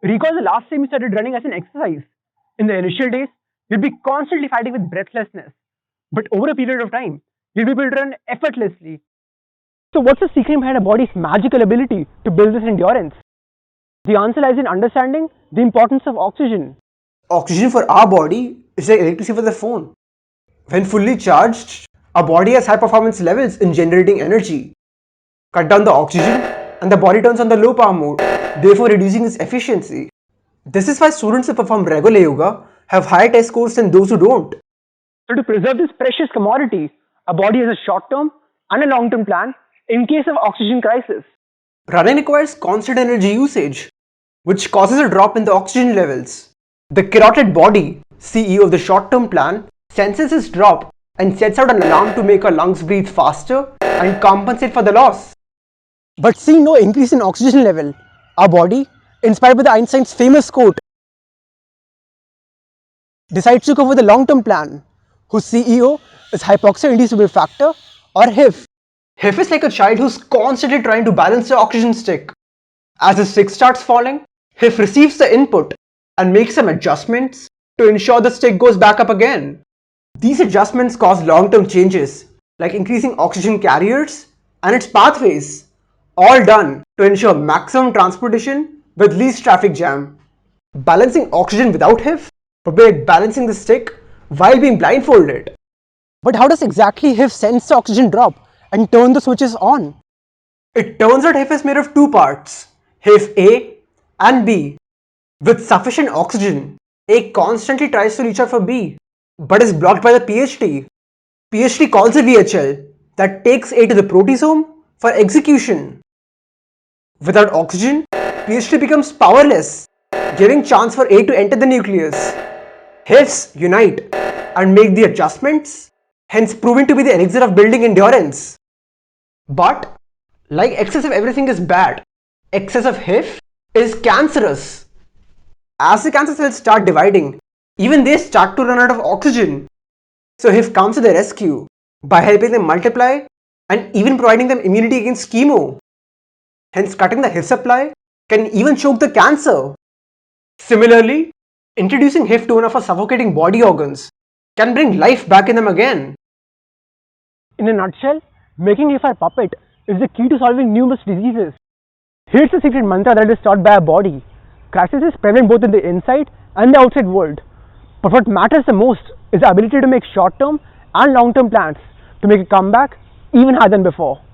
Recall the last time you started running as an exercise. In the initial days, you'll be constantly fighting with breathlessness. But over a period of time, you'll be able to run effortlessly. So, what's the secret behind a body's magical ability to build this endurance? The answer lies in understanding the importance of oxygen. Oxygen for our body is like electricity for the phone. When fully charged, our body has high performance levels in generating energy. Cut down the oxygen and the body turns on the low power mode, therefore reducing its efficiency. This is why students who perform regular yoga have higher test scores than those who don't. So, to preserve this precious commodity, a body has a short term and a long term plan in case of oxygen crisis. Running requires constant energy usage, which causes a drop in the oxygen levels. The carotid body, CEO of the short term plan, senses this drop and sets out an alarm to make our lungs breathe faster and compensate for the loss. But seeing no increase in oxygen level, our body, inspired by Einstein's famous quote, decides to go for the long term plan, whose CEO is hypoxia-inducible factor or HIF. HIF is like a child who's constantly trying to balance the oxygen stick. As the stick starts falling, HIF receives the input and makes some adjustments to ensure the stick goes back up again. These adjustments cause long-term changes like increasing oxygen carriers and its pathways, all done to ensure maximum transportation with least traffic jam. Balancing oxygen without HIF would be like balancing the stick while being blindfolded. But how does exactly HIF sense the oxygen drop and turn the switches on? It turns out HIF is made of two parts, HIF A and B. With sufficient oxygen, A constantly tries to reach out for B, but is blocked by the PHT. PHT calls a VHL that takes A to the proteasome for execution. Without oxygen, PHT becomes powerless, giving chance for A to enter the nucleus. HIFs unite and make the adjustments, hence proving to be the elixir of building endurance. But, like excess of everything is bad, excess of HIF is cancerous. As the cancer cells start dividing, even they start to run out of oxygen. So HIF comes to the rescue by helping them multiply and even providing them immunity against chemo. Hence, cutting the HIF supply can even choke the cancer. Similarly, introducing HIF to one of our suffocating body organs can bring life back in them again. In a nutshell, making HIF our puppet is the key to solving numerous diseases. Here's the secret mantra that is taught by our body. Crisis is prevalent both in the inside and the outside world. But what matters the most is the ability to make short-term and long-term plans to make a comeback even higher than before.